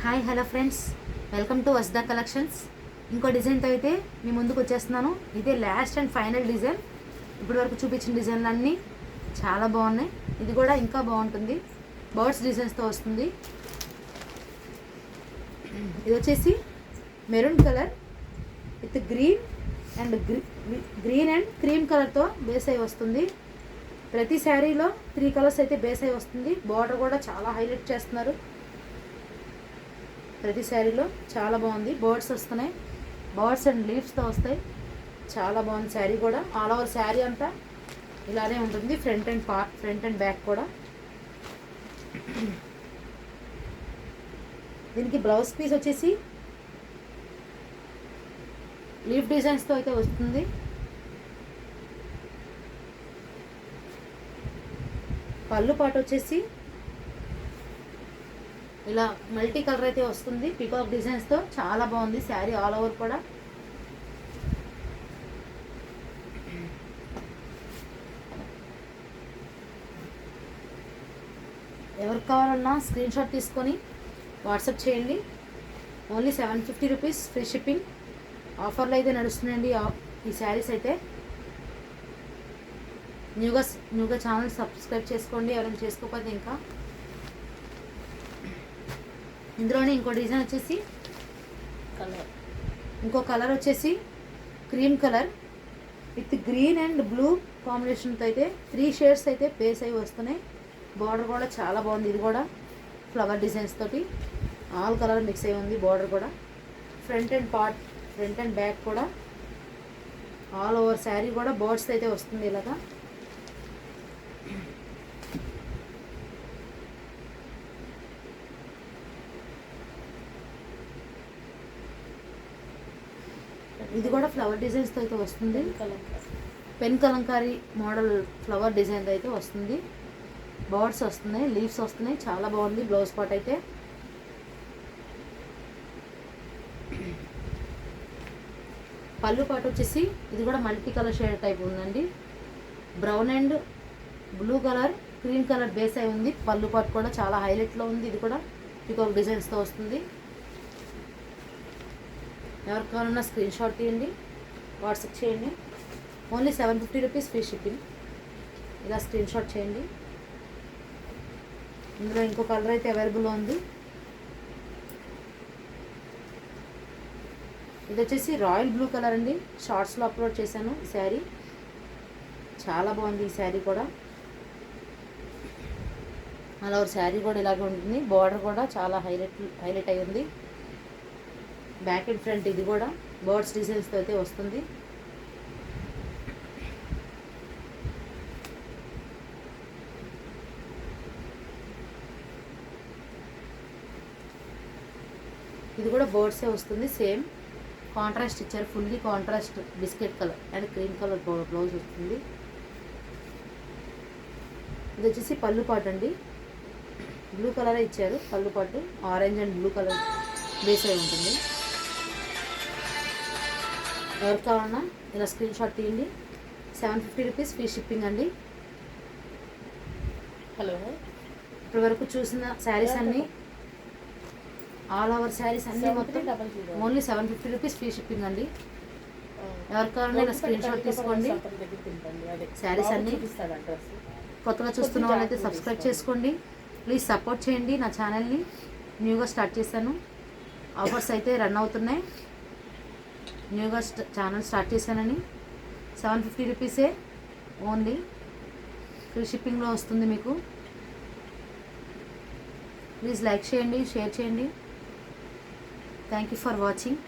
Hi hello friends, welcome to వస్దా collections. ఇంకో డిజైన్తో అయితే మీ ముందుకు వచ్చేస్తున్నాను. ఇదే లాస్ట్ అండ్ ఫైనల్ డిజైన్. ఇప్పటి వరకు చూపించిన డిజైన్లు అన్నీ చాలా బాగున్నాయి. ఇది కూడా ఇంకా బాగుంటుంది. బర్డ్స్ డిజైన్స్తో వస్తుంది. ఇది వచ్చేసి maroon colour with green and cream కలర్తో బేస్ అయి వస్తుంది. ప్రతి శారీలో 3 కలర్స్ అయితే బేస్ అయి వస్తుంది. బార్డర్ కూడా చాలా హైలైట్ చేస్తున్నారు. ప్రతి శారీలో చాలా బాగుంది. బర్డ్స్ వస్తున్నాయి, బర్డ్స్ అండ్ లీవ్స్తో వస్తాయి. చాలా బాగుంది శారీ కూడా. ఆల్ ఓవర్ శారీ అంతా ఇలానే ఉంటుంది. ఫ్రంట్ అండ్ బ్యాక్ కూడా. దీనికి బ్లౌజ్ పీస్ వచ్చేసి లీఫ్ డిజైన్స్తో అయితే వస్తుంది. పళ్ళు పాటు వచ్చేసి ఇలా మల్టీ కలర్ అయితే వస్తుంది. పీకాక్ డిజైన్స్తో చాలా బాగుంది శారీ ఆల్ ఓవర్ కూడా. ఎవరికి కావాలన్నా స్క్రీన్ షాట్ తీసుకొని వాట్సాప్ చేయండి. ఓన్లీ 750 రూపీస్ ఫ్రీ షిప్పింగ్ ఆఫర్లో అయితే నడుస్తుందండి ఈ శారీస్ అయితే. న్యూగా ఛానల్ సబ్స్క్రైబ్ చేసుకోండి ఎవరైనా చేసుకోకపోతే. ఇంకా ఇందులోనే ఇంకో డిజైన్ వచ్చేసి ఇంకో కలర్ వచ్చేసి cream colour with green and blue కాంబినేషన్తో అయితే 3 షేడ్స్ అయితే బేస్ అయి వస్తున్నాయి. బార్డర్ కూడా చాలా బాగుంది. ఇది కూడా ఫ్లవర్ డిజైన్స్ తోటి ఆల్ కలర్ మిక్స్ అయి ఉంది. బార్డర్ కూడా ఫ్రంట్ అండ్ బ్యాక్ కూడా ఆల్ ఓవర్ శారీ కూడా బర్డ్స్ అయితే వస్తుంది ఇలాగా. ఇది కూడా ఫ్లవర్ డిజైన్స్తో అయితే వస్తుంది. Pen Kalamkari model flower design అయితే వస్తుంది. బర్డ్స్ వస్తున్నాయి, లీవ్స్ వస్తున్నాయి. చాలా బాగుంది. బ్లౌజ్ పార్ట్ అయితే పళ్ళు పాటు వచ్చేసి ఇది కూడా మల్టీ కలర్ షేడ్ టైప్ ఉందండి. Brown and blue colour, cream colour base అయి ఉంది. పళ్ళు పాటు కూడా చాలా హైలైట్లో ఉంది. ఇది కూడా పీకాక్ డిజైన్స్తో వస్తుంది. ఎవరికి కావాలన్నా స్క్రీన్ షాట్ తీయండి, వాట్సాప్ చేయండి. Only 750 rupees free shipping. ఇలా స్క్రీన్ షాట్ చేయండి. ఇందులో ఇంకో కలర్ అయితే అవైలబుల్లో ఉంది. ఇది వచ్చేసి రాయల్ బ్లూ కలర్ అండి. షార్ట్స్లో అప్లోడ్ చేశాను ఈ శారీ. చాలా బాగుంది ఈ శారీ కూడా. అలా ఒక శారీ కూడా ఇలాగే ఉంటుంది. బార్డర్ కూడా చాలా హైలైట్ అయి ఉంది. బ్యాక్ అండ్ ఫ్రంట్ ఇది కూడా బర్డ్స్ డిజైన్స్తో అయితే వస్తుంది. ఇది కూడా బర్డ్సే వస్తుంది. సేమ్ కాంట్రాస్ట్ ఇచ్చారు. Fully contrast biscuit colour and cream colour blouse వస్తుంది. ఇది వచ్చేసి పళ్ళు పాటు అండి. బ్లూ కలరే ఇచ్చారు పళ్ళు పాటు. Orange and blue colour base అయి ఉంటుంది. ఎవరికి కావాలన్నా ఇలా స్క్రీన్ షాట్ తీయండి. 750 రూపీస్ ఫ్రీ షిప్పింగ్ అండి. హలో, ఇప్పటి వరకు చూసిన శారీస్ అన్నీ ఆల్ ఓవర్ శారీస్ అన్నీ మొత్తం ఓన్లీ 750 రూపీస్ ఫ్రీ షిప్పింగ్ అండి. ఎవరికి కావాలన్నా ఇలా స్క్రీన్ షాట్ తీసుకోండి. శారీస్ అన్నీ కొత్తగా చూస్తున్న వాళ్ళైతే సబ్స్క్రైబ్ చేసుకోండి. ప్లీజ్ సపోర్ట్ చేయండి నా ఛానల్ని. న్యూగా స్టార్ట్ చేశాను. ఆఫర్స్ అయితే రన్ అవుతున్నాయి. న్యూగా ఛానల్ స్టార్ట్ చేశానని 750 రూపీసే ఓన్లీ ఫ్రీ షిప్పింగ్లో వస్తుంది మీకు. ప్లీజ్ లైక్ చేయండి, షేర్ చేయండి. Thank you for watching.